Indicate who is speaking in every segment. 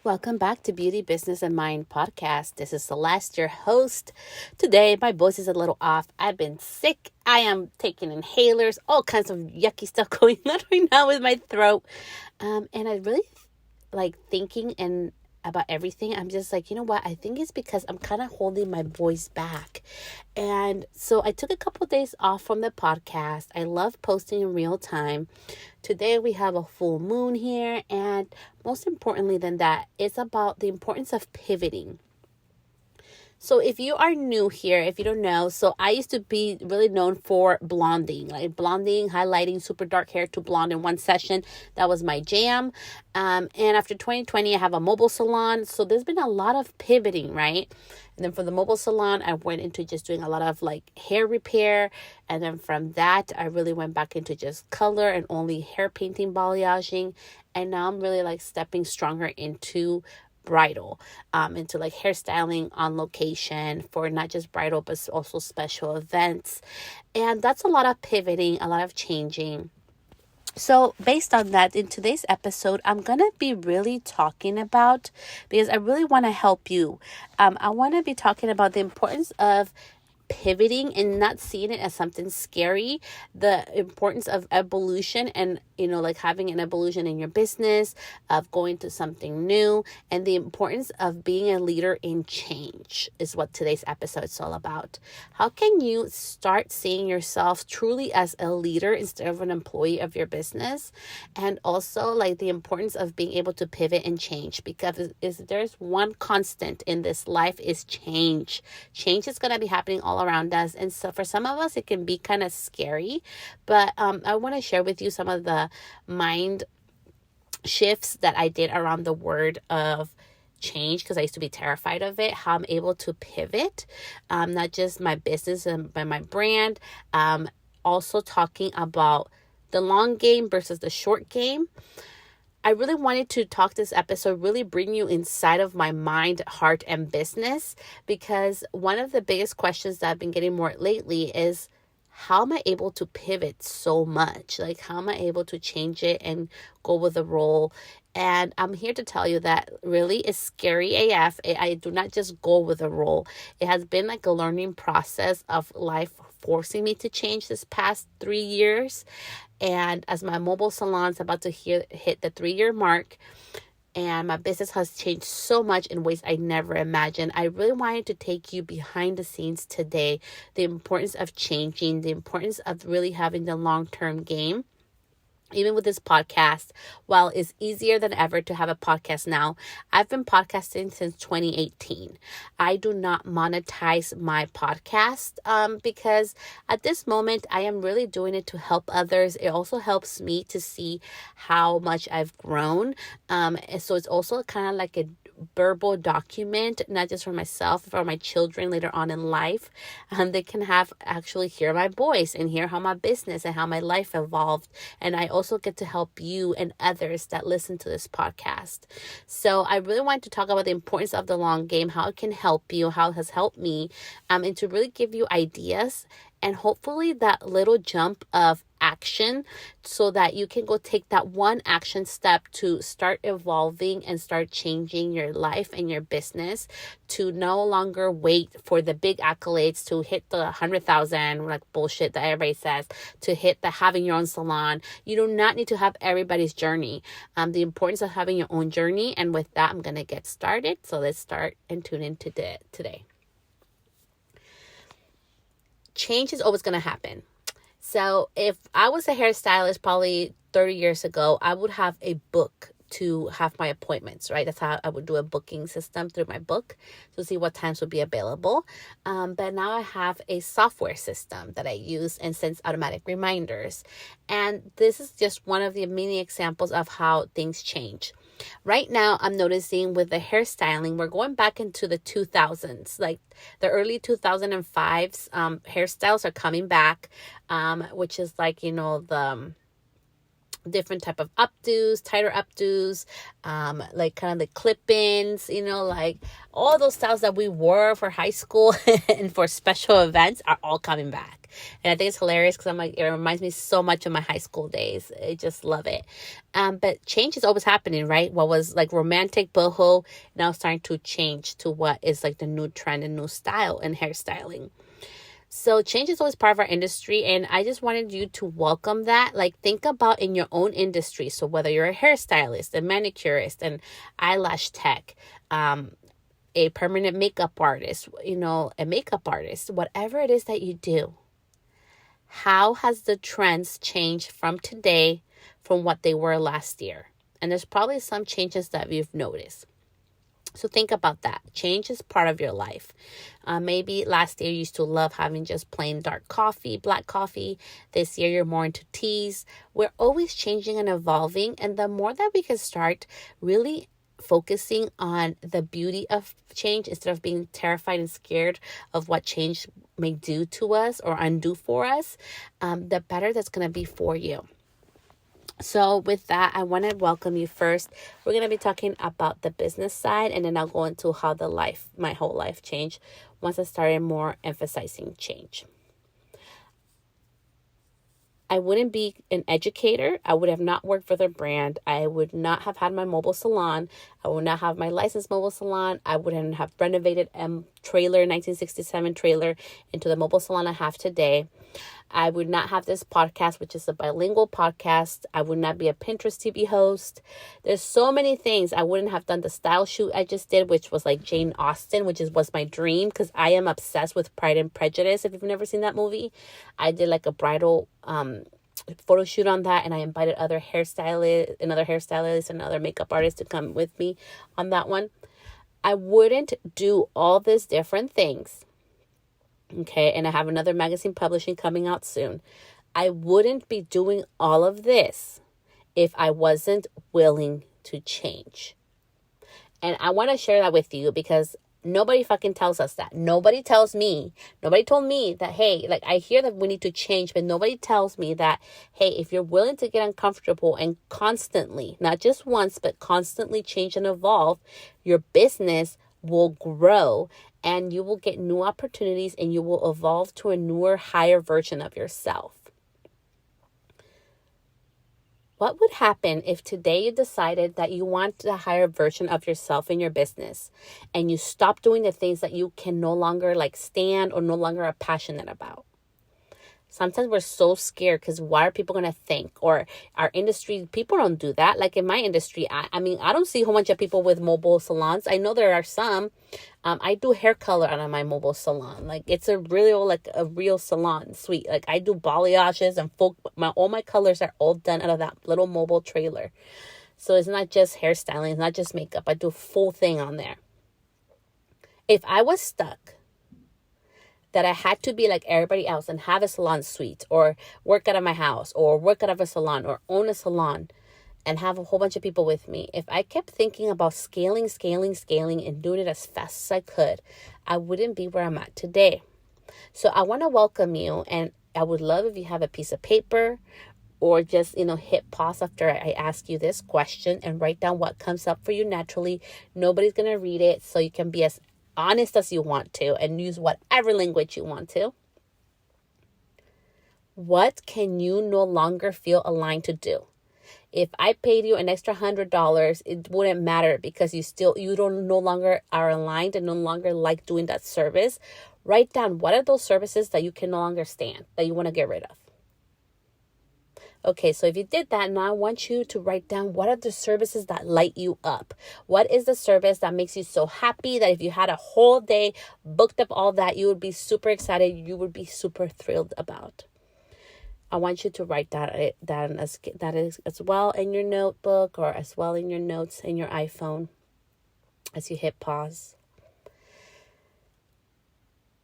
Speaker 1: Welcome back to Beauty, Business, and Mind podcast. This is Celeste, your host. Today, my voice is a little off. I've been sick. I am taking inhalers, all kinds of yucky stuff going on right now with my throat. And I really like thinking and about everything. I'm just like, you know what? I think it's because I'm kind of holding my voice back. And so I took a couple of days off from the podcast. I love posting in real time. Today we have a full moon here, and most importantly than that, it's about the importance of pivoting. So if you are new here, if you don't know, so I used to be really known for blonding, highlighting super dark hair to blonde in one session. That was my jam. And after 2020, I have a mobile salon. So there's been a lot of pivoting, right? And then from the mobile salon, I went into just doing a lot of like hair repair. And then from that, I really went back into just color and only hair painting, balayaging. And now I'm really like stepping stronger into bridal, into like hairstyling on location for not just bridal, but also special events. And that's a lot of pivoting, a lot of changing. So based on that, in today's episode, I'm going to be really talking about, because I really want to help you. I want to be talking about the importance of pivoting and not seeing it as something scary, the importance of evolution and, like having an evolution in your business, of going to something new, and the importance of being a leader in change is what today's episode is all about. How can you start seeing yourself truly as a leader instead of an employee of your business? And also like the importance of being able to pivot and change, because there's one constant in this life is change. Change is going to be happening all around us, and so for some of us it can be kind of scary, but I want to share with you some of the mind shifts that I did around the word of change, because I used to be terrified of it, how I'm able to pivot, not just my business but my brand, also talking about the long game versus the short game. I really wanted to talk this episode, really bring you inside of my mind, heart, and business, because one of the biggest questions that I've been getting more lately is, how am I able to pivot so much? Like, how am I able to change it and go with the role? And I'm here to tell you that really is scary AF. I do not just go with a role. It has been like a learning process of life forcing me to change this past 3 years. And as my mobile salon's about to hit the 3-year mark, and my business has changed so much in ways I never imagined, I really wanted to take you behind the scenes today. The importance of changing, the importance of really having the long-term game. Even with this podcast, while it's easier than ever to have a podcast now, I've been podcasting since 2018. I do not monetize my podcast because at this moment, I am really doing it to help others. It also helps me to see how much I've grown. So it's also kind of like a verbal document, not just for myself, for my children later on in life. They can have actually hear my voice and hear how my business and how my life evolved. And I also get to help you and others that listen to this podcast. So I really want to talk about the importance of the long game, how it can help you, how it has helped me, and to really give you ideas and hopefully that little jump of action so that you can go take that one action step to start evolving and start changing your life and your business, to no longer wait for the big accolades to hit the 100,000 like bullshit that everybody says, to hit the having your own salon. You do not need to have everybody's journey. The importance of having your own journey. And with that, I'm going to get started. So let's start and tune in today. Change is always going to happen. So if I was a hairstylist probably 30 years ago, I would have a book to have my appointments, right? That's how I would do a booking system through my book to see what times would be available. But now I have a software system that I use and sends automatic reminders. And this is just one of the many examples of how things change. Right now, I'm noticing with the hairstyling, we're going back into the 2000s, like the early 2005s. Hairstyles are coming back, which is like, the different type of updos, tighter updos, like kind of the clip-ins, like all those styles that we wore for high school and for special events are all coming back. And I think it's hilarious because I'm like, it reminds me so much of my high school days. I just love it. But change is always happening, right? What was like romantic boho now starting to change to what is like the new trend and new style in hairstyling. So change is always part of our industry, and I just wanted you to welcome that. Like, think about in your own industry. So whether you're a hairstylist, a manicurist, an eyelash tech, a permanent makeup artist, a makeup artist, whatever it is that you do, how has the trends changed from today from what they were last year? And there's probably some changes that you've noticed. So think about that. Change is part of your life. Maybe last year you used to love having just plain dark coffee, black coffee. This year you're more into teas. We're always changing and evolving. And the more that we can start really focusing on the beauty of change instead of being terrified and scared of what change may do to us or undo for us, the better that's going to be for you. So with that, I want to welcome you first. We're going to be talking about the business side, and then I'll go into how my whole life changed once I started more emphasizing change. I wouldn't be an educator. I would have not worked for the brand. I would not have had my mobile salon. I would not have my licensed mobile salon. I wouldn't have renovated trailer, 1967 trailer, into the mobile salon I have today. I would not have this podcast, which is a bilingual podcast. I would not be a Pinterest TV host. There's so many things. I wouldn't have done the style shoot I just did, which was like Jane Austen, was my dream because I am obsessed with Pride and Prejudice. If you've never seen that movie, I did like a bridal photo shoot on that, and I invited another hairstylist and other makeup artists to come with me on that one. I wouldn't do all these different things. Okay, and I have another magazine publishing coming out soon. I wouldn't be doing all of this if I wasn't willing to change. And I want to share that with you because nobody fucking tells us that. Nobody told me that, hey, like I hear that we need to change, but nobody tells me that, hey, if you're willing to get uncomfortable and constantly, not just once, but constantly change and evolve, your business will grow and you will get new opportunities and you will evolve to a newer, higher version of yourself. What would happen if today you decided that you want a higher version of yourself in your business and you stop doing the things that you can no longer stand or no longer are passionate about? Sometimes we're so scared because what are people going to think? Or our industry, people don't do that. Like in my industry, I mean, I don't see a whole bunch of people with mobile salons. I know there are some. I do hair color out of my mobile salon. Like it's a real salon suite. Like I do balayages and all my colors are all done out of that little mobile trailer. So it's not just hairstyling. It's not just makeup. I do a full thing on there. If I was stuck that I had to be like everybody else and have a salon suite or work out of my house or work out of a salon or own a salon and have a whole bunch of people with me, if I kept thinking about scaling and doing it as fast as I could, I wouldn't be where I'm at today. So I want to welcome you, and I would love if you have a piece of paper or just, hit pause after I ask you this question and write down what comes up for you naturally. Nobody's going to read it, so you can be as honest as you want to and use whatever language you want to. What can you no longer feel aligned to do? If I paid you an extra $100, it wouldn't matter because you don't no longer are aligned and no longer like doing that service. Write down what are those services that you can no longer stand, that you want to get rid of. Okay, so if you did that, now I want you to write down what are the services that light you up. What is the service that makes you so happy that if you had a whole day booked up all that, you would be super excited, you would be super thrilled about. I want you to write that as well in your notebook or as well in your notes in your iPhone as you hit pause.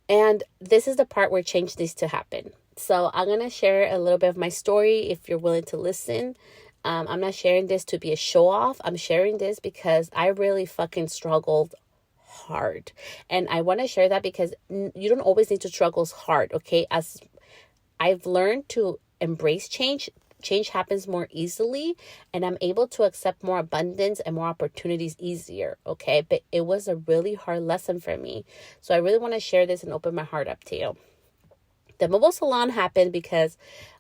Speaker 1: And this is the part where change needs to happen. So I'm going to share a little bit of my story if you're willing to listen. I'm not sharing this to be a show off. I'm sharing this because I really fucking struggled hard. And I want to share that because you don't always need to struggle hard, okay? As I've learned to embrace change, change happens more easily, and I'm able to accept more abundance and more opportunities easier. Okay. But it was a really hard lesson for me. So I really want to share this and open my heart up to you. The mobile salon happened because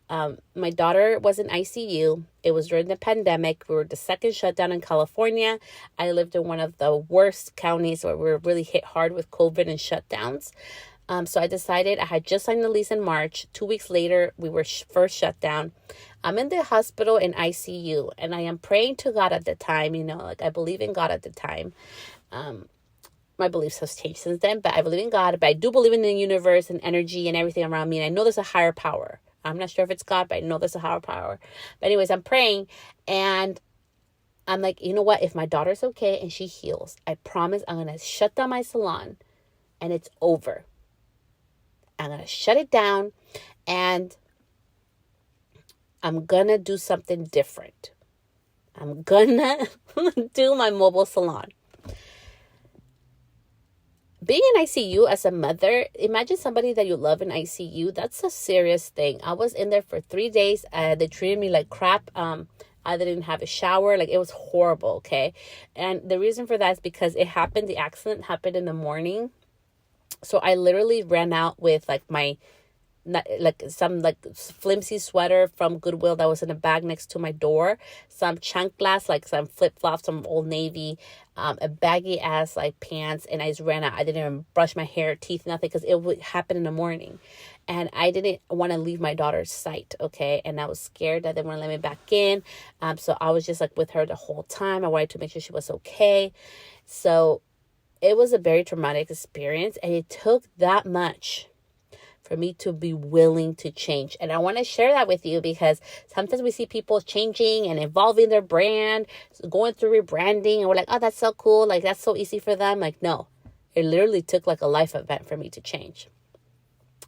Speaker 1: my daughter was in ICU. It was during the pandemic. We were the second shutdown in California. I lived in one of the worst counties where we were really hit hard with COVID and shutdowns. So I decided, I had just signed the lease in March. 2 weeks later, we were first shut down. I'm in the hospital in ICU, and I am praying to God at the time. I believe in God at the time. My beliefs have changed since then, but I believe in God. But I do believe in the universe and energy and everything around me. And I know there's a higher power. I'm not sure if it's God, but I know there's a higher power. But anyways, I'm praying, and I'm like, you know what? If my daughter's okay and she heals, I promise I'm going to shut down my salon, and it's over. I'm going to shut it down, and I'm going to do something different. I'm going to do my mobile salon. Being in ICU as a mother, imagine somebody that you love in ICU. That's a serious thing. I was in there for 3 days. They treated me like crap. I didn't have a shower. It was horrible, okay? And the reason for that is because the accident happened in the morning. So I literally ran out with some flimsy sweater from Goodwill that was in a bag next to my door, some chanclas, some flip-flops, some Old Navy, a baggy ass pants, and I just ran out. I didn't even brush my hair, teeth, nothing, because it would happen in the morning, and I didn't want to leave my daughter's sight, okay? And I was scared that they wouldn't let me back in, so I was just with her the whole time. I wanted to make sure she was okay. So it was a very traumatic experience, and it took that much for me to be willing to change. And I want to share that with you because sometimes we see people changing and evolving their brand, going through rebranding, and we're like, oh, that's so cool. That's so easy for them. No, it literally took a life event for me to change.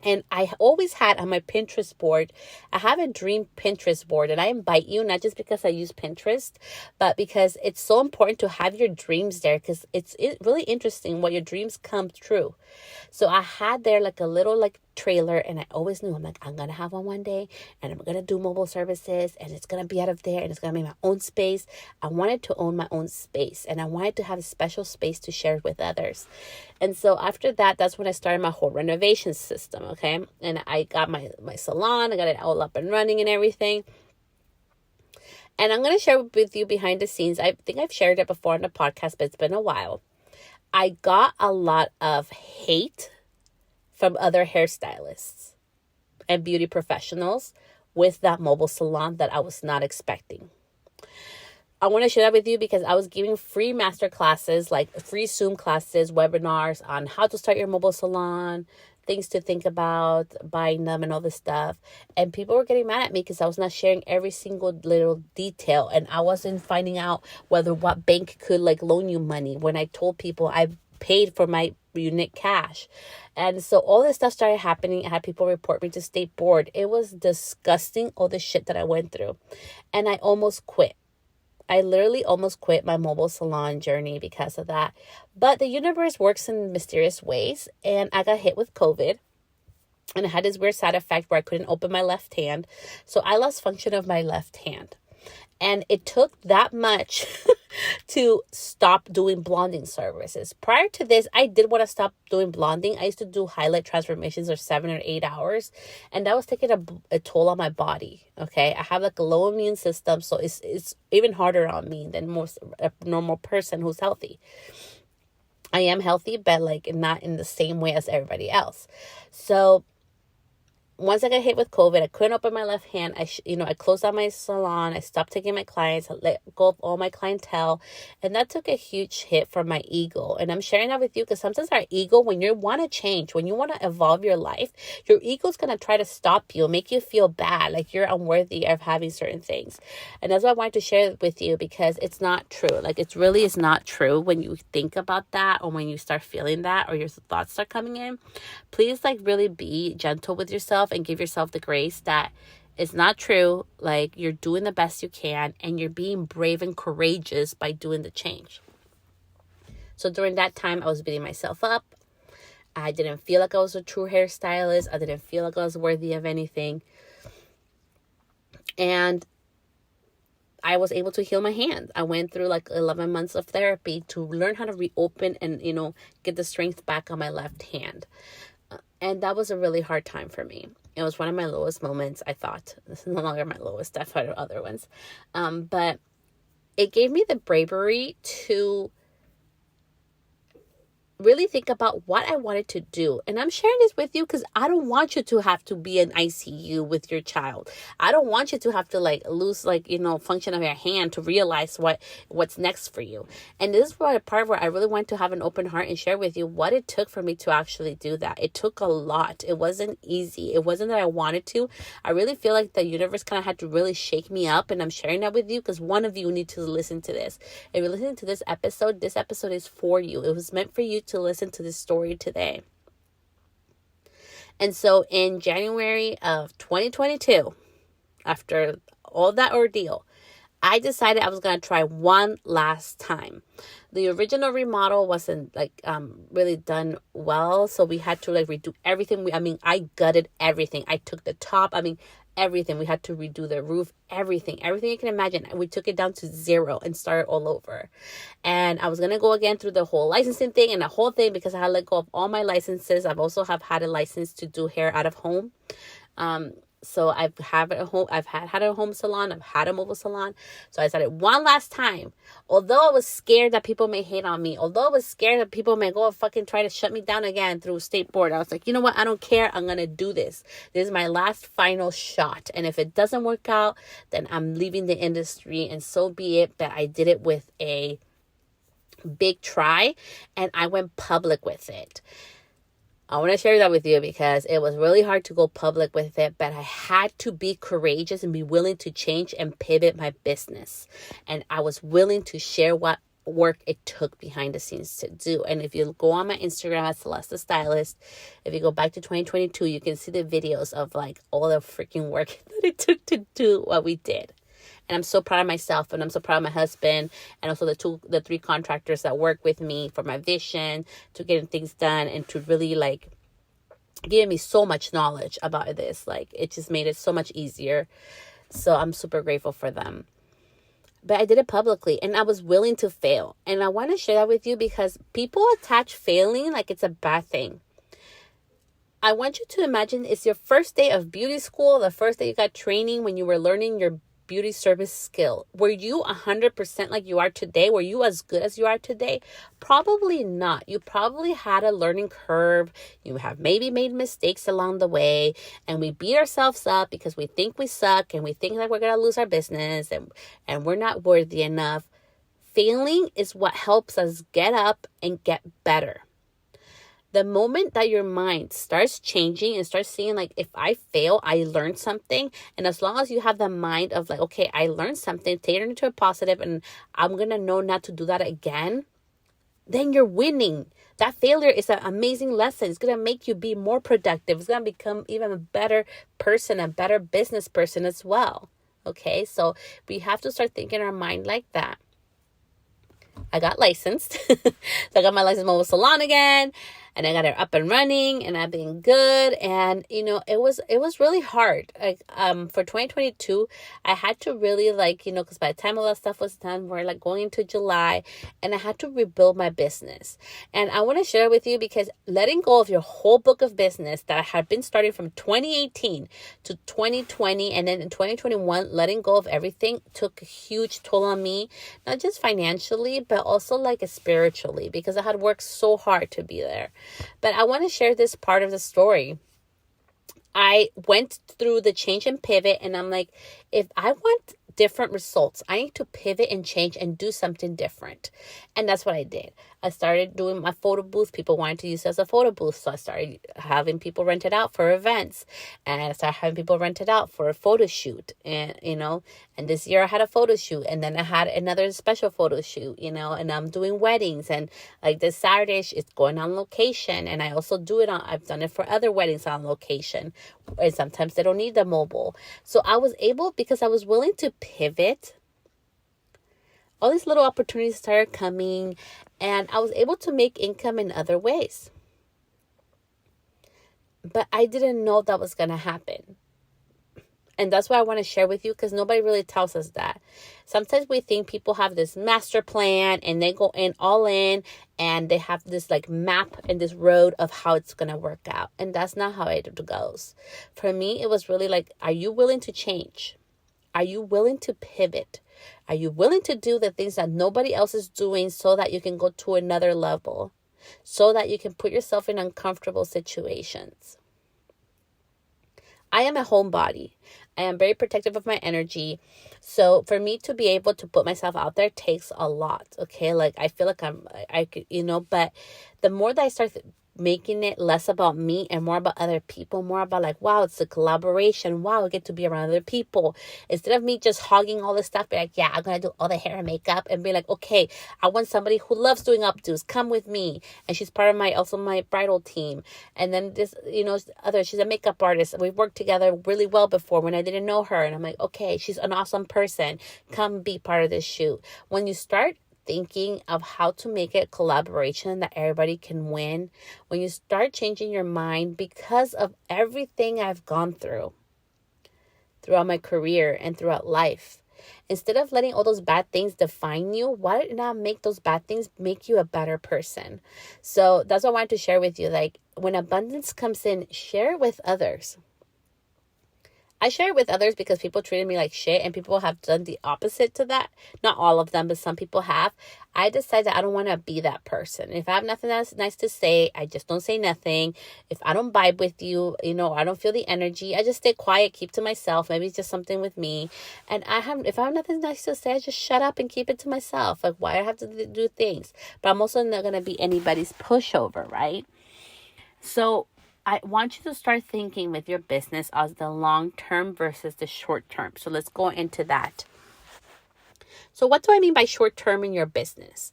Speaker 1: And I always had on my Pinterest board, I have a dream Pinterest board, and I invite you, not just because I use Pinterest, but because it's so important to have your dreams there, because it's really interesting what your dreams come true. So I had there a little trailer, and I always knew, I'm going to have one day, and I'm going to do mobile services, and it's going to be out of there, and it's going to be my own space. I wanted to own my own space, and I wanted to have a special space to share with others. And so after that, that's when I started my whole renovation system, okay? And I got my salon, I got it all up and running and everything. And I'm going to share with you behind the scenes. I think I've shared it before on the podcast, but it's been a while. I got a lot of hate from other hairstylists and beauty professionals with that mobile salon that I was not expecting. I want to share that with you because I was giving free master classes, free Zoom classes, webinars on how to start your mobile salon, things to think about, buying them and all this stuff. And people were getting mad at me because I was not sharing every single little detail. And I wasn't finding out what bank could loan you money when I told people I paid for my unit cash. And so all this stuff started happening. I had people report me to state board. It was disgusting, all the shit that I went through. And I almost quit. I literally almost quit my mobile salon journey because of that. But the universe works in mysterious ways. And I got hit with COVID. And I had this weird side effect where I couldn't open my left hand. So I lost function of my left hand. And it took that much to stop doing blonding services. Prior to this, I did want to stop doing blonding. I used to do highlight transformations of 7 or 8 hours. And that was taking a toll on my body. Okay. I have a low immune system. So it's even harder on me than a normal person who's healthy. I am healthy, but not in the same way as everybody else. So once I got hit with COVID, I couldn't open my left hand. I closed down my salon. I stopped taking my clients. I let go of all my clientele. And that took a huge hit for my ego. And I'm sharing that with you because sometimes our ego, when you want to change, when you want to evolve your life, your ego is going to try to stop you, make you feel bad, like you're unworthy of having certain things. And that's why I wanted to share it with you because it's not true. It really is not true when you think about that or when you start feeling that or your thoughts start coming in. Please really be gentle with yourself and give yourself the grace that it's not true. You're doing the best you can and you're being brave and courageous by doing the change. So during that time, I was beating myself up. I didn't feel like I was a true hairstylist. I didn't feel like I was worthy of anything. And I was able to heal my hand. I went through like 11 months of therapy to learn how to reopen and, get the strength back on my left hand. And that was a really hard time for me. It was one of my lowest moments, I thought. This is no longer my lowest. I've had other ones. But it gave me the bravery to really think about what I wanted to do. And I'm sharing this with you because I don't want you to have to be in ICU with your child. I don't want you to have to lose function of your hand to realize what's next for you. And this is a part where I really want to have an open heart and share with you what it took for me to actually do that. It took a lot. It wasn't easy. It wasn't that I wanted to. I really feel like the universe kind of had to really shake me up, and I'm sharing that with you because one of you need to listen to this. If you're listening to this episode is for you. It was meant for you to listen to this story today. And so in January of 2022, after all that ordeal, I decided I was going to try one last time. The original remodel wasn't really done well, so we had to redo everything. I gutted everything. I took the top, everything. We had to redo the roof, everything you can imagine. We took it down to 0 and started all over. And I was going to go again through the whole licensing thing and the whole thing because I had to let go of all my licenses. I've also had a license to do hair out of home. So I've had a home salon. I've had a mobile salon. So I decided one last time, although I was scared that people may hate on me, although I was scared that people may go and fucking try to shut me down again through state board, I was like, you know what? I don't care. I'm going to do this. This is my last final shot. And if it doesn't work out, then I'm leaving the industry, and so be it. But I did it with a big try, and I went public with it. I want to share that with you because it was really hard to go public with it, but I had to be courageous and be willing to change and pivot my business. And I was willing to share what work it took behind the scenes to do. And if you go on my Instagram at Celeste the Stylist, if you go back to 2022, you can see the videos of all the freaking work that it took to do what we did. And I'm so proud of myself, and I'm so proud of my husband, and also the 3 contractors that work with me for my vision, to getting things done, and to really giving me so much knowledge about this. It just made it so much easier. So I'm super grateful for them. But I did it publicly, and I was willing to fail. And I want to share that with you because people attach failing like it's a bad thing. I want you to imagine it's your first day of beauty school, the first day you got training when you were learning your beauty service skill. Were you 100% like you are today? Were you as good as you are today? Probably not. You probably had a learning curve. You have maybe made mistakes along the way, and we beat ourselves up because we think we suck and we think we're going to lose our business and we're not worthy enough. Failing is what helps us get up and get better. The moment that your mind starts changing and starts seeing if I fail, I learned something. And as long as you have the mind of okay, I learned something, take it into a positive, and I'm going to know not to do that again, then you're winning. That failure is an amazing lesson. It's going to make you be more productive. It's going to become even a better person, a better business person as well. Okay, so we have to start thinking our mind like that. I got licensed. So I got my licensed mobile salon again, and I got it up and running, and I've been good. And it was really hard. For 2022, I had to really because by the time all that stuff was done, we're going into July, and I had to rebuild my business. And I want to share with you because letting go of your whole book of business that I had been starting from 2018 to 2020, and then in 2021, letting go of everything took a huge toll on me, not just financially, but also spiritually, because I had worked so hard to be there. But I want to share this part of the story. I went through the change and pivot, and I'm if I want different results, I need to pivot and change and do something different. And that's what I did. I started doing my photo booth. People wanted to use it as a photo booth, so I started having people rent it out for events, and I started having people rent it out for a photo shoot. And and this year I had a photo shoot, and then I had another special photo shoot, and I'm doing weddings, and this Saturday it's going on location, and I also I've done it for other weddings on location, and sometimes they don't need the mobile. So I was able, because I was willing to pivot, all these little opportunities started coming, and I was able to make income in other ways. But I didn't know that was going to happen. And that's what I want to share with you, because nobody really tells us that. Sometimes we think people have this master plan and they go in all in and they have this like map and this road of how it's going to work out. And that's not how it goes. For me, it was really like, are you willing to change? Are you willing to pivot? Are you willing to do the things that nobody else is doing so that you can go to another level? So that you can put yourself in uncomfortable situations? I am a homebody. I am very protective of my energy. So for me to be able to put myself out there takes a lot. Okay. Like I feel like I could, but the more that I start making it less about me and more about other people, more about like, wow, it's a collaboration. Wow, I get to be around other people. Instead of me just hogging all this stuff, be like, yeah, I'm going to do all the hair and makeup, and be like, okay, I want somebody who loves doing updos. Come with me. And she's part of my bridal team. And then this, she's a makeup artist. We've worked together really well before when I didn't know her. And I'm like, okay, she's an awesome person. Come be part of this shoot. When you start thinking of how to make it collaboration that everybody can win, when you start changing your mind, because of everything I've gone throughout my career and throughout life, instead of letting all those bad things define you, why not make those bad things make you a better person? So that's what I wanted to share with you. Like, when abundance comes in, share it with others. I share it with others because people treated me like shit, and people have done the opposite to that. Not all of them, but some people have. I decided that I don't want to be that person. If I have nothing that's nice to say, I just don't say nothing. If I don't vibe with you, I don't feel the energy, I just stay quiet, keep to myself. Maybe it's just something with me. And if I have nothing nice to say, I just shut up and keep it to myself. Like, why do I have to do things? But I'm also not going to be anybody's pushover, right? So I want you to start thinking with your business as the long term versus the short term. So let's go into that. So what do I mean by short term in your business?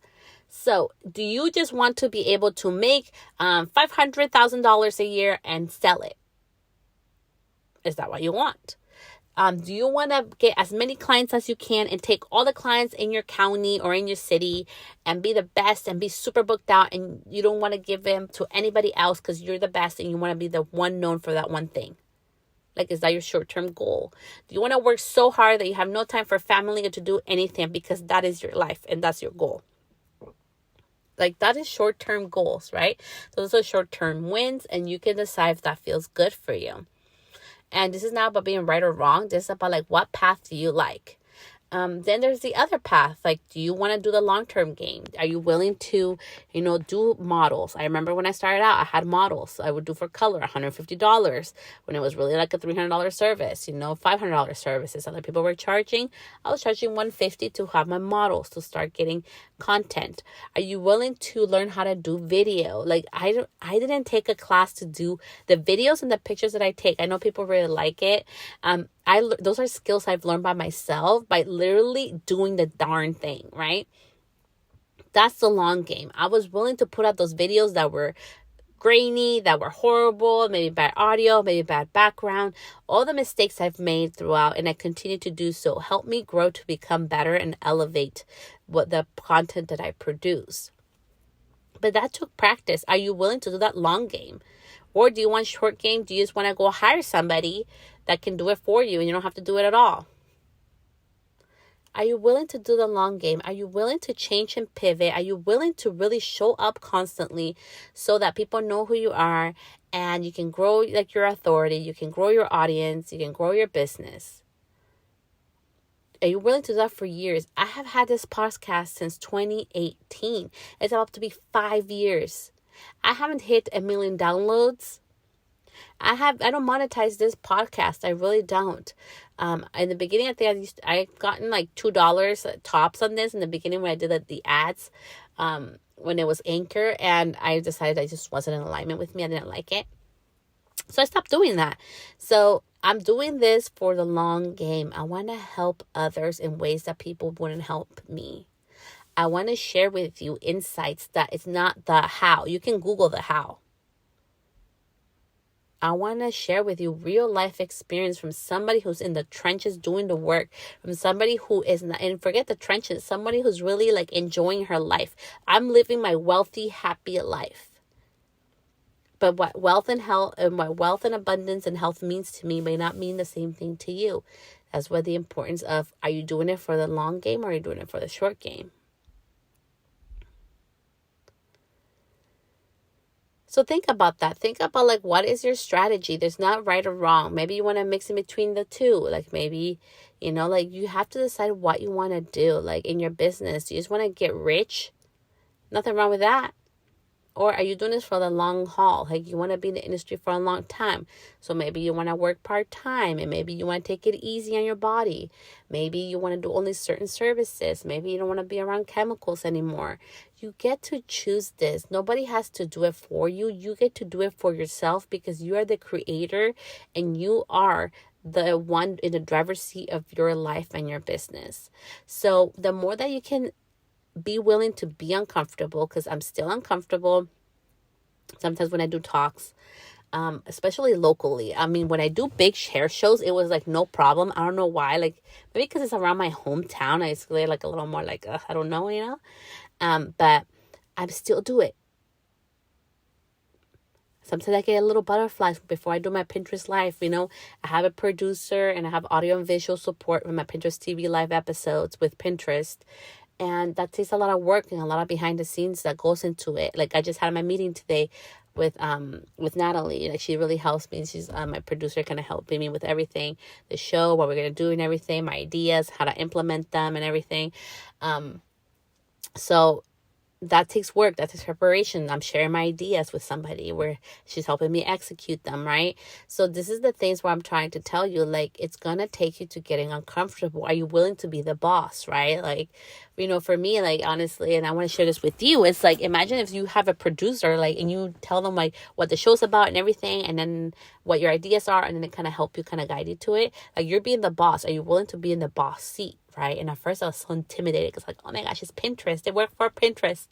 Speaker 1: So do you just want to be able to make $500,000 a year and sell it? Is that what you want? Do you want to get as many clients as you can and take all the clients in your county or in your city and be the best and be super booked out, and you don't want to give them to anybody else because you're the best and you want to be the one known for that one thing? Like, is that your short-term goal? Do you want to work so hard that you have no time for family or to do anything because that is your life and that's your goal? Like, that is short-term goals, right? Those are short-term wins, and you can decide if that feels good for you. And this is not about being right or wrong. This is about like, what path do you like? Then there's the other path. Like, do you want to do the long-term game? Are you willing to, do models? I remember when I started out, I had models. I would do for color, $150 when it was really like a $300 service, $500 services. Other people were charging. I was charging $150 to have my models to start getting content. Are you willing to learn how to do video? Like, I didn't take a class to do the videos and the pictures that I take. I know people really like it. Those are skills I've learned by myself, by literally doing the darn thing, right? That's the long game. I was willing to put out those videos that were grainy, that were horrible, maybe bad audio, maybe bad background. All the mistakes I've made throughout, and I continue to do so, help me grow to become better and elevate the content that I produce. But that took practice. Are you willing to do that long game? Or do you want short game? Do you just want to go hire somebody that can do it for you and you don't have to do it at all? Are you willing to do the long game? Are you willing to change and pivot? Are you willing to really show up constantly so that people know who you are and you can grow like your authority, you can grow your audience, you can grow your business? Are you willing to do that for years? I have had this podcast since 2018. It's about to be 5 years. I haven't hit 1 million downloads. I don't monetize this podcast. I really don't. In the beginning, I think I gotten like $2 tops on this in the beginning when I did the ads, when it was Anchor, and I decided I just wasn't in alignment with me. I didn't like it. So I stopped doing that. So I'm doing this for the long game. I want to help others in ways that people wouldn't help me. I want to share with you insights that it's not the how. You can Google the how. I want to share with you real life experience from somebody who's in the trenches doing the work, from somebody who is not, and forget the trenches, somebody who's really like enjoying her life. I'm living my wealthy, happy life. But what wealth and health and what wealth and abundance and health means to me may not mean the same thing to you. That's where the importance of, are you doing it for the long game or are you doing it for the short game? So think about that. Think about like, what is your strategy? There's not right or wrong. Maybe you want to mix in between the two. Like maybe, like you have to decide what you want to do. Like in your business, you just want to get rich. Nothing wrong with that. Or are you doing this for the long haul? Like you want to be in the industry for a long time. So maybe you want to work part-time and maybe you want to take it easy on your body. Maybe you want to do only certain services. Maybe you don't want to be around chemicals anymore. You get to choose this. Nobody has to do it for you. You get to do it for yourself because you are the creator and you are the one in the driver's seat of your life and your business. So the more that you can be willing to be uncomfortable, because I'm still uncomfortable sometimes when I do talks, especially locally. I mean, when I do big hair shows, it was like no problem. I don't know why. Like maybe because it's around my hometown, I feel like a little more like I don't know, but I still do it. Sometimes I get a little butterflies before I do my Pinterest live. I have a producer and I have audio and visual support with my Pinterest TV live episodes with Pinterest. And that takes a lot of work and a lot of behind the scenes that goes into it. Like I just had my meeting today with Natalie. Like she really helps me. She's my producer, kind of helping me with everything, the show, what we're gonna do and everything, my ideas, how to implement them and everything. So that takes work. That takes preparation. I'm sharing my ideas with somebody where she's helping me execute them, right? So this is the things where I'm trying to tell you, like, it's going to take you to getting uncomfortable. Are you willing to be the boss, right? Like, for me, like, honestly, and I want to share this with you, it's like, imagine if you have a producer, like, and you tell them, like, what the show's about and everything, and then what your ideas are, and then they kind of help you, kind of guide you to it. Like, you're being the boss. Are you willing to be in the boss seat? Right. And at first I was so intimidated because like, oh my gosh, it's Pinterest. They work for Pinterest,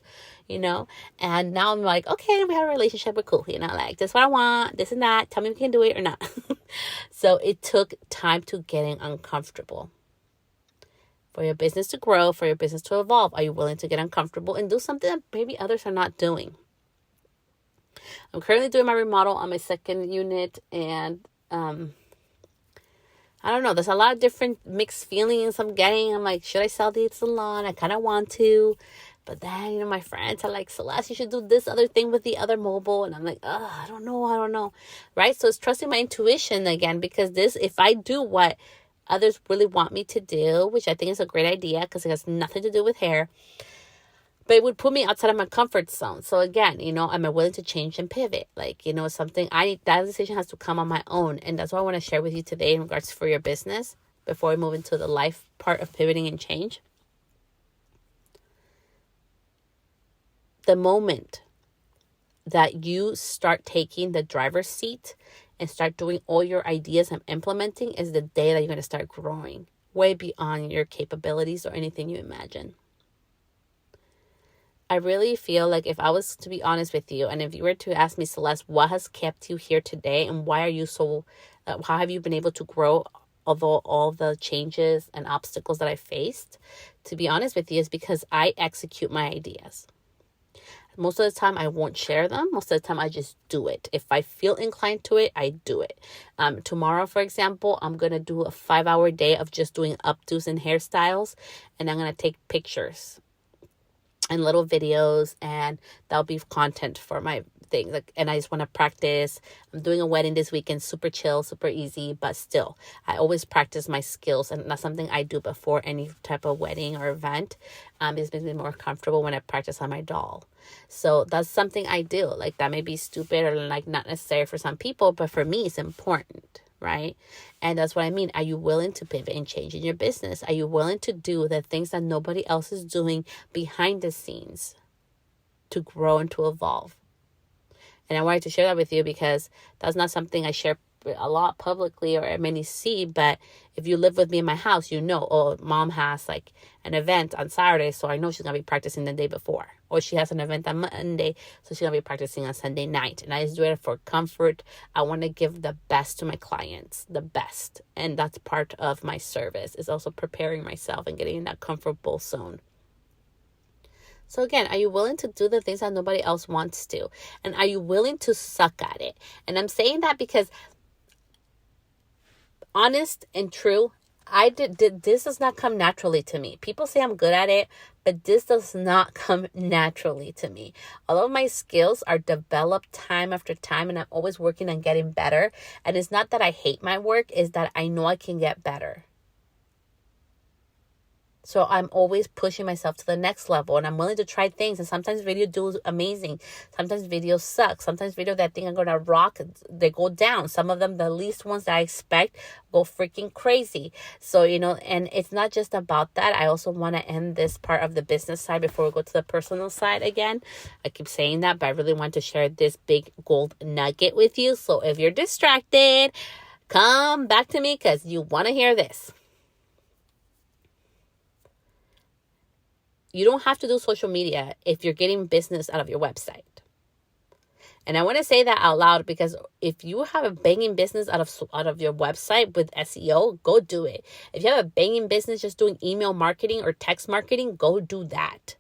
Speaker 1: and now I'm like, okay, we have a relationship. We're cool. Like this is what I want, this and that. Tell me if we can do it or not. So it took time to getting uncomfortable for your business to grow, for your business to evolve. Are you willing to get uncomfortable and do something that maybe others are not doing? I'm currently doing my remodel on my second unit and, I don't know. There's a lot of different mixed feelings I'm getting. I'm like, should I sell the salon? I kind of want to. But then, my friends are like, Celeste, you should do this other thing with the other mobile. And I'm like, I don't know. Right? So it's trusting my intuition again, because if I do what others really want me to do, which I think is a great idea because it has nothing to do with hair, but it would put me outside of my comfort zone. So again, am I willing to change and pivot? Like, something that decision has to come on my own. And that's what I want to share with you today in regards for your business before we move into the life part of pivoting and change. The moment that you start taking the driver's seat and start doing all your ideas and implementing is the day that you're going to start growing way beyond your capabilities or anything you imagine. I really feel like if I was to be honest with you, and if you were to ask me, Celeste, what has kept you here today and why are you how have you been able to grow although all the changes and obstacles that I faced? To be honest with you, is because I execute my ideas. Most of the time, I won't share them. Most of the time, I just do it. If I feel inclined to it, I do it. Tomorrow, for example, I'm going to do a 5-hour day of just doing updos and hairstyles, and I'm going to take pictures and little videos, and that'll be content for my thing. And I just want to practice. I'm doing a wedding this weekend, super chill, super easy, but still, I always practice my skills, and that's something I do before any type of wedding or event. It makes me more comfortable when I practice on my doll. So that's something I do. Like, that may be stupid or like not necessary for some people, but for me, it's important. Right? And that's what I mean. Are you willing to pivot and change in your business? Are you willing to do the things that nobody else is doing behind the scenes to grow and to evolve? And I wanted to share that with you because that's not something I share a lot publicly or many see, but if you live with me in my house, mom has like an event on Saturday, so I know she's gonna be practicing the day before, or she has an event on Monday, so she's gonna be practicing on Sunday night. And I just do it for comfort. I want to give the best to my clients, the best, and that's part of my service, is also preparing myself and getting in that comfortable zone. So again, are you willing to do the things that nobody else wants to? And are you willing to suck at it? And I'm saying that because honest and true, this does not come naturally to me. People say I'm good at it, but this does not come naturally to me. All of my skills are developed time after time, and I'm always working on getting better. And it's not that I hate my work, it's that I know I can get better. So I'm always pushing myself to the next level, and I'm willing to try things. And sometimes videos do amazing. Sometimes videos suck. Sometimes videos that I think are going to rock, they go down. Some of them, the least ones that I expect, go freaking crazy. So, and it's not just about that. I also want to end this part of the business side before we go to the personal side again. I keep saying that, but I really want to share this big gold nugget with you. So if you're distracted, come back to me because you want to hear this. You don't have to do social media if you're getting business out of your website. And I want to say that out loud because if you have a banging business out of your website with SEO, go do it. If you have a banging business just doing email marketing or text marketing, go do that.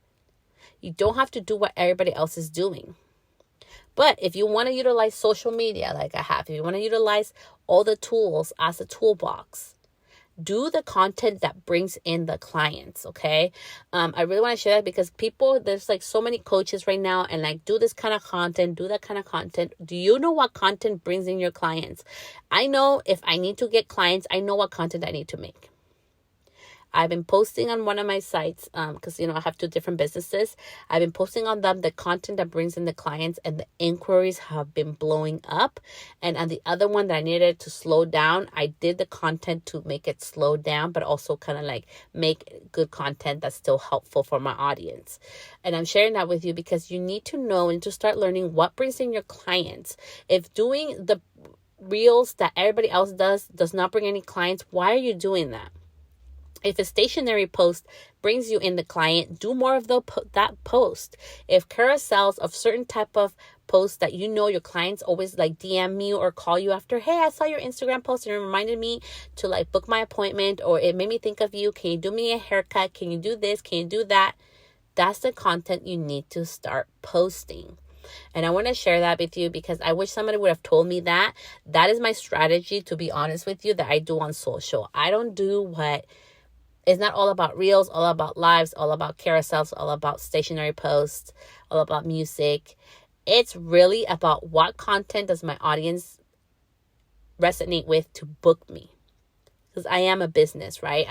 Speaker 1: You don't have to do what everybody else is doing. But if you want to utilize social media like I have, if you want to utilize all the tools as a toolbox, do the content that brings in the clients, okay? I really want to share that because there's like so many coaches right now and like do this kind of content, do that kind of content. Do you know what content brings in your clients? I know if I need to get clients, I know what content I need to make. I've been posting on one of my sites because, I have 2 different businesses. I've been posting on them the content that brings in the clients, and the inquiries have been blowing up. And on the other one that I needed to slow down, I did the content to make it slow down, but also kind of like make good content that's still helpful for my audience. And I'm sharing that with you because you need to know and to start learning what brings in your clients. If doing the reels that everybody else does not bring any clients, why are you doing that? If a stationary post brings you in the client, do more of that post. If carousels of certain type of posts that your clients always like DM me or call you after, hey, I saw your Instagram post and it reminded me to like book my appointment, or it made me think of you. Can you do me a haircut? Can you do this? Can you do that? That's the content you need to start posting. And I want to share that with you because I wish somebody would have told me that. That is my strategy, to be honest with you, that I do on social. I don't do what... It's not all about reels, all about lives, all about carousels, all about stationary posts, all about music. It's really about what content does my audience resonate with to book me. Because I am a business, right?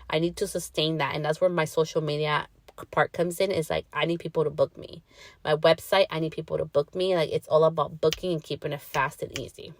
Speaker 1: I need to sustain that. And that's where my social media part comes in. Is like, I need people to book me. My website, I need people to book me. Like, it's all about booking and keeping it fast and easy.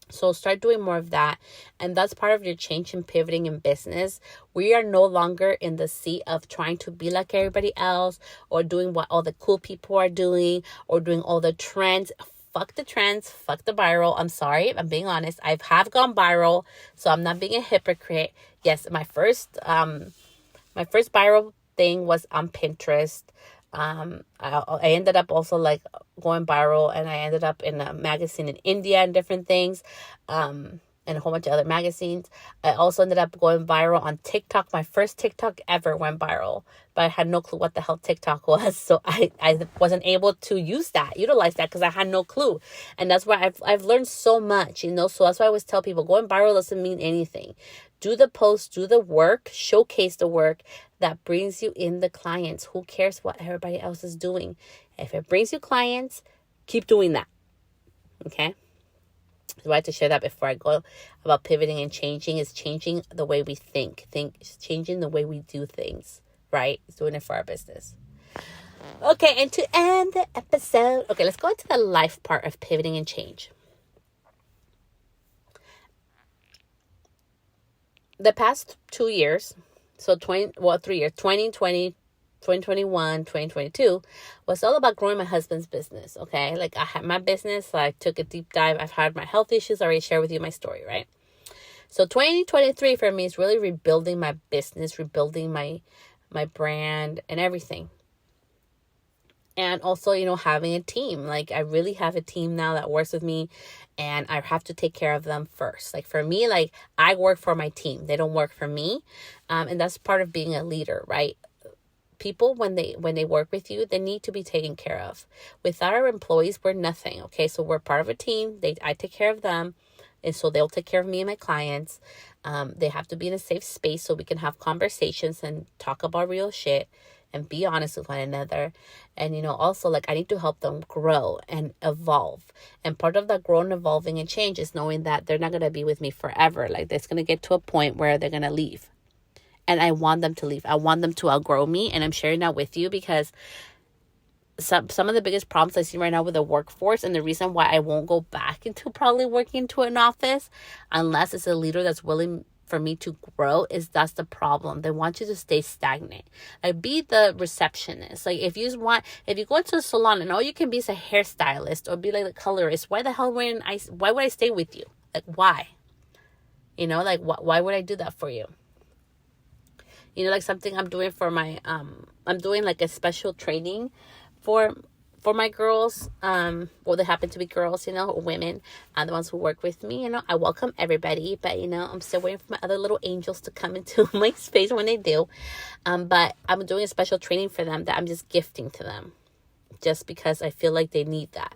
Speaker 1: So start doing more of that. And that's part of your change and pivoting in business. We are no longer in the seat of trying to be like everybody else or doing what all the cool people are doing or doing all the trends. Fuck the trends. Fuck the viral. I'm sorry. I'm being honest. I have gone viral. So I'm not being a hypocrite. Yes, my first viral thing was on Pinterest. I ended up also like going viral, and I ended up in a magazine in India and different things, and a whole bunch of other magazines. I also ended up going viral on TikTok. My first TikTok ever went viral, but I had no clue what the hell TikTok was. So I wasn't able to utilize that because I had no clue. And that's why I've learned so much, so that's why I always tell people going viral doesn't mean anything. Do the post, do the work, showcase the work that brings you in the clients. Who cares what everybody else is doing? If it brings you clients, keep doing that. Okay? So I had to share that before I go about pivoting and changing. Is changing the way we think. Changing the way we do things, right? It's doing it for our business. Okay, and to end the episode, okay, let's go into the life part of pivoting and change. The past 2 years, 3 years, 2020, 2021, 2022, was all about growing my husband's business, okay? Like, I had my business, so I took a deep dive. I've had my health issues. I already shared with you my story, right? So 2023 for me is really rebuilding my business, rebuilding my brand and everything. And also, having a team. Like, I really have a team now that works with me, and I have to take care of them first. Like, for me, like, I work for my team. They don't work for me. And that's part of being a leader, right? people, when they work with you, they need to be taken care of. Without our employees, we're nothing. Okay, so we're part of a team. I take care of them, and so they'll take care of me and my clients. They have to be in a safe space so we can have conversations and talk about real shit and be honest with one another. And, also, like, I need to help them grow and evolve. And part of that growing, evolving, and change is knowing that they're not going to be with me forever. Like, it's going to get to a point where they're going to leave. And I want them to leave. I want them to outgrow me. And I'm sharing that with you because some of the biggest problems I see right now with the workforce, and the reason why I won't go back into probably working into an office unless it's a leader that's willing for me to grow, is that's the problem. They want you to stay stagnant. Like, be the receptionist. Like, if you go into a salon and all you can be is a hairstylist or be like a colorist, why the hell why would I stay with you? Like, why? Like, why would I do that for you? Like something I'm doing for my, I'm doing like a special training for my girls. Well, they happen to be girls, women, the ones who work with me. I welcome everybody, but I'm still waiting for my other little angels to come into my space when they do. But I'm doing a special training for them that I'm just gifting to them, just because I feel like they need that.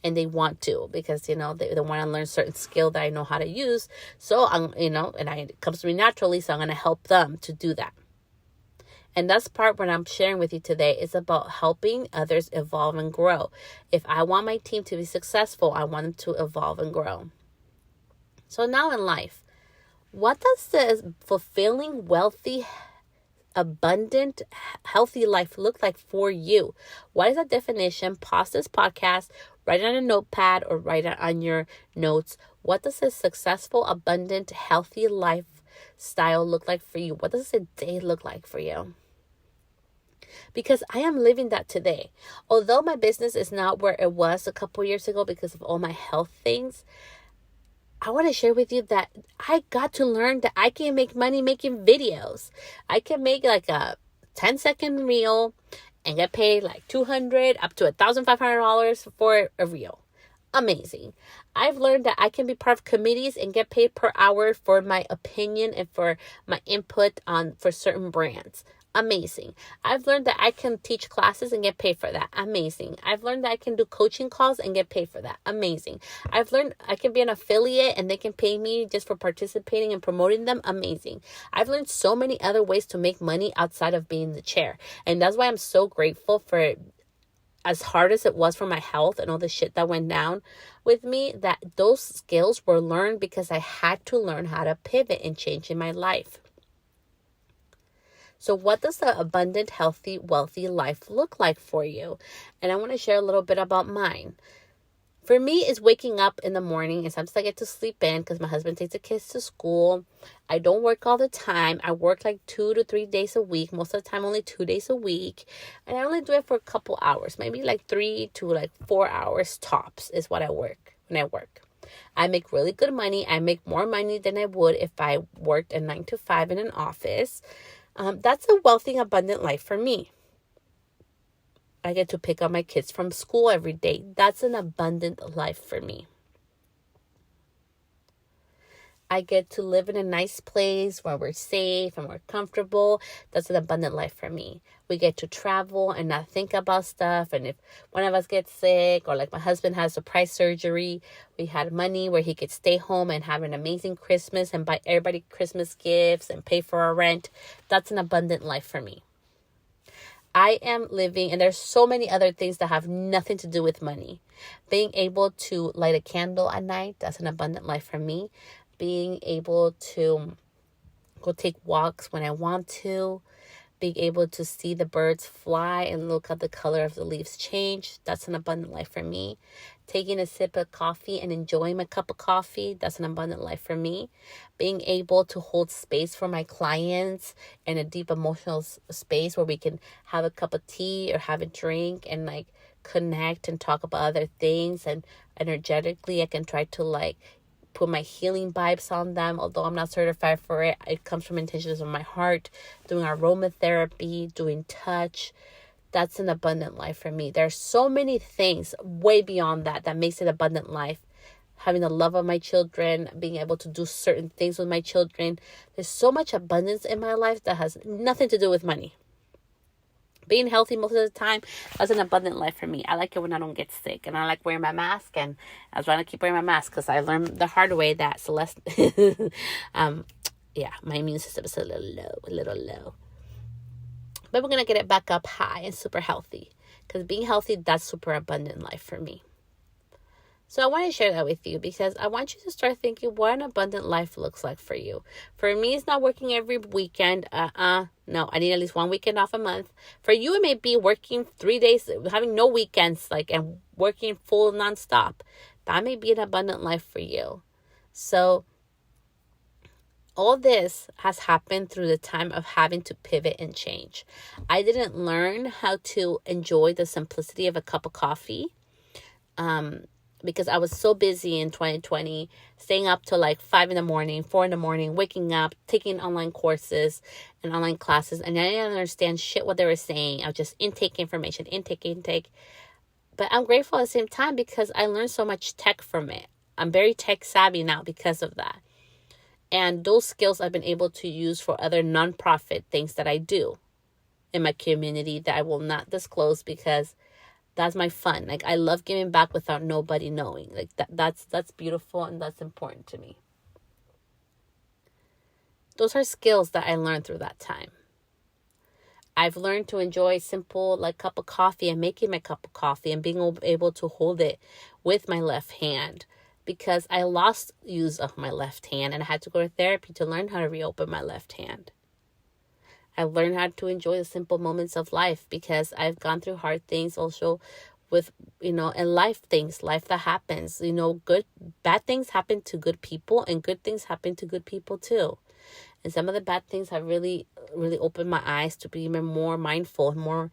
Speaker 1: And they want to, because, they want to learn certain skill that I know how to use. So it comes to me naturally. So I'm going to help them to do that. And that's part what I'm sharing with you today is about helping others evolve and grow. If I want my team to be successful, I want them to evolve and grow. So now in life, what does the fulfilling, wealthy, abundant, healthy life look like for you? What is that definition? Pause this podcast, write it on a notepad or write it on your notes. What does a successful, abundant, healthy lifestyle look like for you? What does a day look like for you? Because I am living that today. Although my business is not where it was a couple years ago because of all my health things, I want to share with you that I got to learn that I can make money making videos. I can make like a 10-second reel and get paid like $200 up to $1,500 for a reel. Amazing. I've learned that I can be part of committees and get paid per hour for my opinion and for my input for certain brands. Amazing. I've learned that I can teach classes and get paid for that. Amazing. I've learned that I can do coaching calls and get paid for that. Amazing. I've learned I can be an affiliate and they can pay me just for participating and promoting them. Amazing. I've learned so many other ways to make money outside of being the chair. And that's why I'm so grateful for, as hard as it was for my health and all the shit that went down with me, that those skills were learned because I had to learn how to pivot and change in my life. So what does the abundant, healthy, wealthy life look like for you? And I want to share a little bit about mine. For me, it's waking up in the morning, and sometimes I get to sleep in because my husband takes the kids to school. I don't work all the time. I work like 2 to 3 days a week. Most of the time, only 2 days a week. And I only do it for a couple hours, maybe like 3 to 4 hours tops is what I work when I work. I make really good money. I make more money than I would if I worked a 9 to 5 in an office. That's a wealthy, abundant life for me. I get to pick up my kids from school every day. That's an abundant life for me. I get to live in a nice place where we're safe and we're comfortable. That's an abundant life for me. We get to travel and not think about stuff. And if one of us gets sick, or like my husband has surprise surgery, we had money where he could stay home and have an amazing Christmas and buy everybody Christmas gifts and pay for our rent. That's an abundant life for me. I am living, and there's so many other things that have nothing to do with money. Being able to light a candle at night, that's an abundant life for me. Being able to go take walks when I want to. Being able to see the birds fly and look at the color of the leaves change, that's an abundant life for me. Taking a sip of coffee and enjoying my cup of coffee, that's an abundant life for me. Being able to hold space for my clients in a deep emotional space where we can have a cup of tea or have a drink and connect and talk about other things, and energetically I can try to put my healing vibes on them. Although I'm not certified for it, it comes from intentions of my heart. Doing aromatherapy, doing touch, that's an abundant life for me. There's so many things way beyond that makes it abundant life. Having the love of my children, being able to do certain things with my children. There's so much abundance in my life that has nothing to do with money. Being healthy most of the time, that's an abundant life for me. I like it when I don't get sick, and I like wearing my mask, and I was trying to keep wearing my mask because I learned the hard way that Celeste, yeah, my immune system is a little low. But we're going to get it back up high and super healthy, because being healthy, that's super abundant life for me. So I want to share that with you because I want you to start thinking what an abundant life looks like for you. For me, it's not working every weekend. No, I need at least one weekend off a month. For you, it may be working 3 days, having no weekends, and working full nonstop. That may be an abundant life for you. So all this has happened through the time of having to pivot and change. I didn't learn how to enjoy the simplicity of a cup of coffee. Because I was so busy in 2020, staying up till 5 in the morning, 4 in the morning, waking up, taking online courses and online classes. And I didn't understand shit what they were saying. I was just intake information, intake. But I'm grateful at the same time because I learned so much tech from it. I'm very tech savvy now because of that. And those skills I've been able to use for other nonprofit things that I do in my community that I will not disclose because that's my fun. I love giving back without nobody knowing. That's beautiful and that's important to me. Those are skills that I learned through that time. I've learned to enjoy simple cup of coffee and making my cup of coffee and being able to hold it with my left hand because I lost use of my left hand and I had to go to therapy to learn how to reopen my left hand. I learned how to enjoy the simple moments of life because I've gone through hard things also with, and life that happens, bad things happen to good people and good things happen to good people too. And some of the bad things have really, really opened my eyes to be even more mindful and more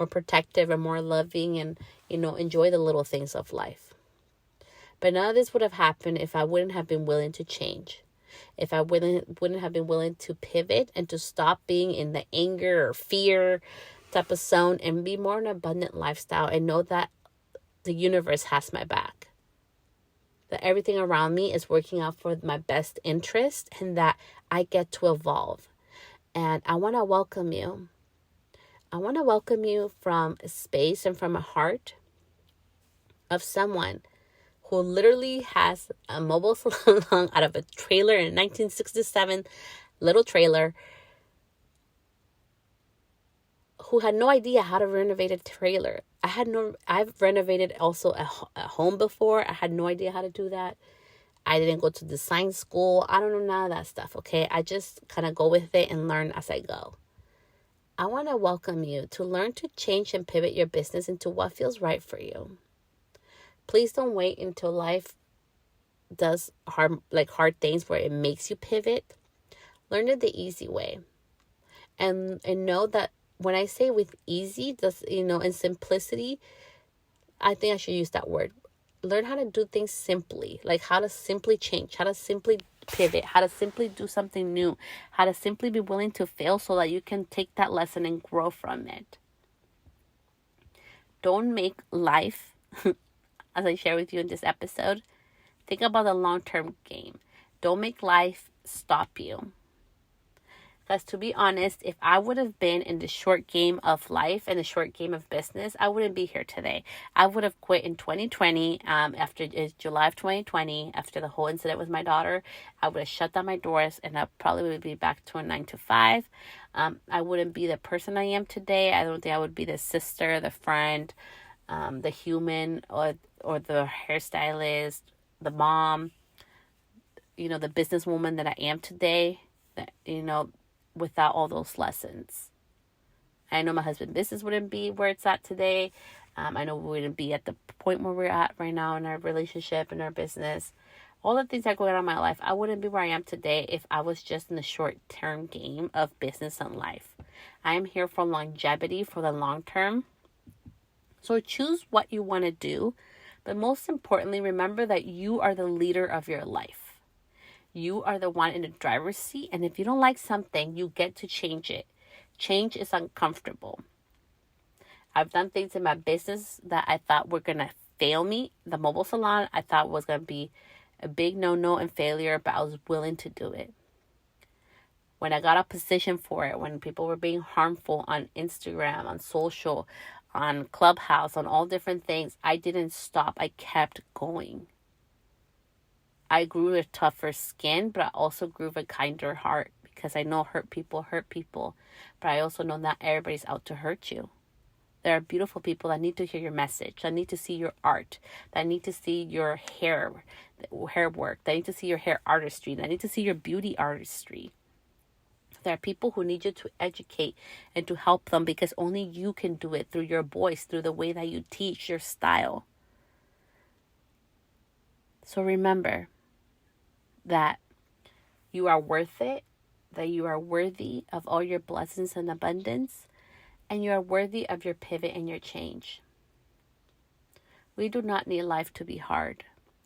Speaker 1: protective and more loving and, enjoy the little things of life. But none of this would have happened if I wouldn't have been willing to change. If I wouldn't have been willing to pivot and to stop being in the anger or fear type of zone and be more an abundant lifestyle and know that the universe has my back. That everything around me is working out for my best interest and that I get to evolve. And I want to welcome you. I want to welcome you from a space and from a heart of someone who literally has a mobile salon out of a trailer in 1967, little trailer, who had no idea how to renovate a trailer. I've renovated also a home before. I had no idea how to do that. I didn't go to design school. I don't know none of that stuff, okay? I just kind of go with it and learn as I go. I want to welcome you to learn to change and pivot your business into what feels right for you. Please don't wait until life does hard things where it makes you pivot. Learn it the easy way. And know that when I say with easy, and simplicity, I think I should use that word. Learn how to do things simply, how to simply change, how to simply pivot, how to simply do something new, how to simply be willing to fail so that you can take that lesson and grow from it. Don't make life... as I share with you in this episode, think about the long-term game. Don't make life stop you. Because to be honest, if I would have been in the short game of life and the short game of business, I wouldn't be here today. I would have quit in 2020, after July of 2020, after the whole incident with my daughter. I would have shut down my doors and I probably would be back to a 9 to 5. I wouldn't be the person I am today. I don't think I would be the sister, the friend, the human, or the hairstylist, the mom, the businesswoman that I am today, without all those lessons. I know my husband's business wouldn't be where it's at today. I know we wouldn't be at the point where we're at right now in our relationship and our business. All the things that go on in my life, I wouldn't be where I am today if I was just in the short-term game of business and life. I am here for longevity, for the long term. So choose what you want to do. But most importantly, remember that you are the leader of your life. You are the one in the driver's seat. And if you don't like something, you get to change it. Change is uncomfortable. I've done things in my business that I thought were going to fail me. The mobile salon, I thought was going to be a big no-no and failure, but I was willing to do it. When I got a position for it, when people were being harmful on Instagram, on social, on Clubhouse, on all different things, I didn't stop. I kept going. I grew a tougher skin, but I also grew a kinder heart, because I know hurt people, but I also know not everybody's out to hurt you. There are beautiful people that need to hear your message, that need to see your art, that need to see your hair work, that need to see your hair artistry, that need to see your beauty artistry. There are people who need you to educate and to help them, because only you can do it through your voice, through the way that you teach, your style. So remember that you are worth it, that you are worthy of all your blessings and abundance, and you are worthy of your pivot and your change. We do not need life to be hard.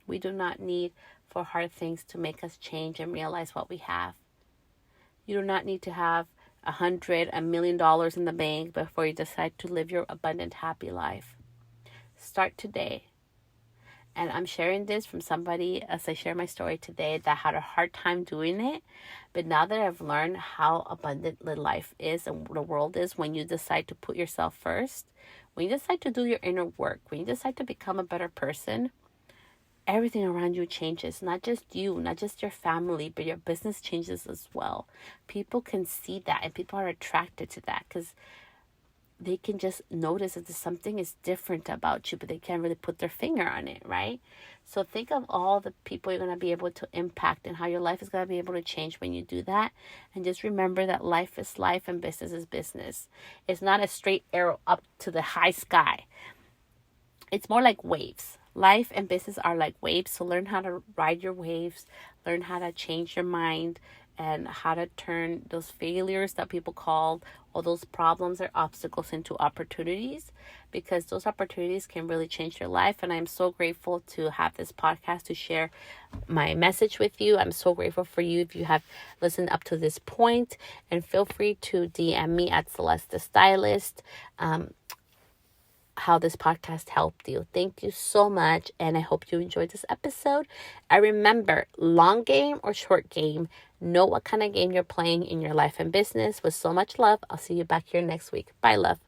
Speaker 1: We do not need for hard things to make us change and realize what we have. You do not need to have $100 million in the bank before you decide to live your abundant, happy life. Start today. And I'm sharing this from somebody, as I share my story today, that had a hard time doing it. But now that I've learned how abundant life is and the world is when you decide to put yourself first, when you decide to do your inner work, when you decide to become a better person, everything around you changes. Not just you, not just your family, but your business changes as well. People can see that, and people are attracted to that, because they can just notice that something is different about you, but they can't really put their finger on it, right? So think of all the people you're going to be able to impact and how your life is going to be able to change when you do that. And just remember that life is life and business is business. It's not a straight arrow up to the high sky. It's more like waves. Life and business are like waves. So learn how to ride your waves, learn how to change your mind, and how to turn those failures that people call, all those problems or obstacles, into opportunities, because those opportunities can really change your life. And I'm so grateful to have this podcast to share my message with you. I'm so grateful for you if you have listened up to this point, and feel free to DM me at Celeste the Stylist, how this podcast helped you. Thank you so much, and I hope you enjoyed this episode. And remember, long game or short game, know what kind of game you're playing in your life and business. With so much love, I'll see you back here next week. Bye, love.